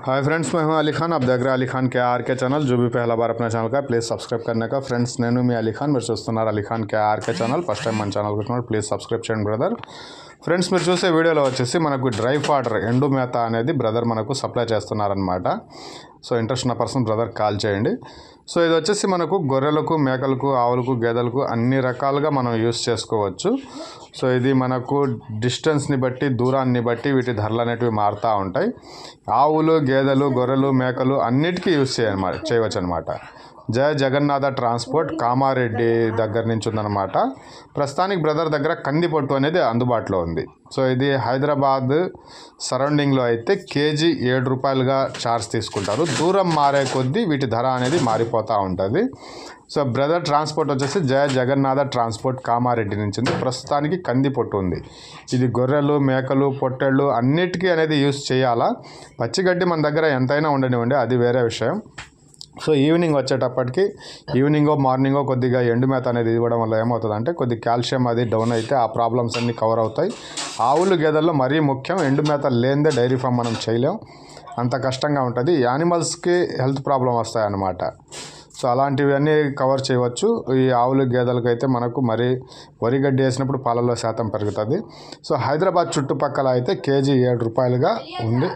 Hi friends, मैं हूं अली खान। आप देख रहे हैं अली खान के आर के चैनल। जो भी पहला बार अपना चैनल का प्लीज़ सब्सक्राइब करने का। फ्रेंड्स, నేను మీ అలీ ఖాన్, మీరు చూస్తున్నారు అలీ ఖాన్ के आर के ఛానల్। ఫస్ట్ టైం మన ఛానల్ వచ్చినప్పుడు ప్లీజ్ సబ్స్క్రైబ్ చేయండి బ్రదర్. ఫ్రెండ్స్, మీరు చూసే వీడియోలో వచ్చేసి మనకు డ్రై ఫాడర్ ఎండు మేత అనేది బ్రదర్ మనకు సప్లై చేస్తున్నారనమాట. సో ఇంట్రెస్ట్ ఉన్న పర్సన్ బ్రదర్ కాల్ చేయండి. సో ఇది వచ్చేసి మనకు గొర్రెలకు, మేకలకు, ఆవులకు, గేదెలకు అన్ని రకాలుగా మనం యూస్ చేసుకోవచ్చు. సో ఇది మనకు డిస్టెన్స్ని బట్టి, దూరాన్ని బట్టి వీటి ధరలు అనేటివి మారుతూ ఉంటాయి. ఆవులు, గేదెలు, గొర్రెలు, మేకలు అన్నిటికీ యూస్ చేయవచ్చు అనమాట. జయ జగన్నాథ ట్రాన్స్పోర్ట్ కామారెడ్డి దగ్గర నుంచి ఉందన్నమాట. ప్రస్తుతానికి బ్రదర్ దగ్గర కందిపట్టు అనేది అందుబాటులో ఉంది. సో ఇది హైదరాబాద్ సరౌండింగ్లో అయితే కేజీ 7 రూపాయలుగా ఛార్జ్ తీసుకుంటారు. దూరం మారే కొద్దీ వీటి ధర అనేది మారిపోతూ ఉంటుంది. సో బ్రదర్ ట్రాన్స్పోర్ట్ వచ్చేసి జయ జగన్నాథ ట్రాన్స్పోర్ట్ కామారెడ్డి నుంచి ఉంది. ప్రస్తుతానికి కందిపట్టు ఉంది. ఇది గొర్రెలు, మేకలు, పొట్టేళ్ళు అన్నిటికీ అనేది యూస్ చేయాలా. పచ్చిగడ్డి మన దగ్గర ఎంతైనా ఉండనివ్వండి, అది వేరే విషయం. సో ఈవినింగ్ వచ్చేటప్పటికి ఈవినింగో మార్నింగో కొద్దిగా ఎండు మేత అనేది ఇవ్వడం వల్ల ఏమవుతుందంటే కొద్ది కాల్షియం అది డౌన్ అయితే ఆ ప్రాబ్లమ్స్ అన్నీ కవర్ అవుతాయి. ఆవులు, గేదెల్లో మరీ ముఖ్యం. ఎండు మేత లేనిదే డైరీ ఫామ్ మనం చేయలేం, అంత కష్టంగా ఉంటుంది. యానిమల్స్కి హెల్త్ ప్రాబ్లం వస్తాయన్నమాట. సో అలాంటివి అన్నీ కవర్ చేయవచ్చు. ఈ ఆవులు, గేదెలకు అయితే మనకు మరి వరిగడ్డి వేసినప్పుడు పాలల్లో శాతం పెరుగుతుంది. సో హైదరాబాద్ చుట్టుపక్కల అయితే కేజీ 7 రూపాయలుగా ఉంది.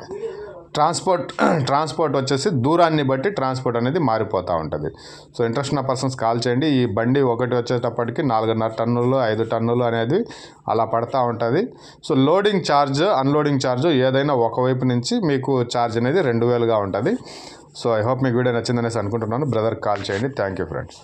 ట్రాన్స్పోర్ట్ వచ్చేసి దూరాన్ని బట్టి ట్రాన్స్పోర్ట్ అనేది మారిపోతూ ఉంటుంది. సో ఇంట్రెస్ట్ ఉన్న పర్సన్స్ కాల్ చేయండి. ఈ బండి ఒకటి వచ్చేటప్పటికి 4.5 టన్నులు, 5 టన్నులు అనేది అలా పడుతూ ఉంటుంది. So loading charge, unloading charge ఏదైనా ఒకవైపు నుంచి మీకు ఛార్జ్ అనేది 2000గా ఉంటుంది. సో ఐ హోప్ మీకు వీడియో నచ్చిందనేసి అనుకుంటున్నాను. బ్రదర్ కాల్ చేయండి. Thank you friends.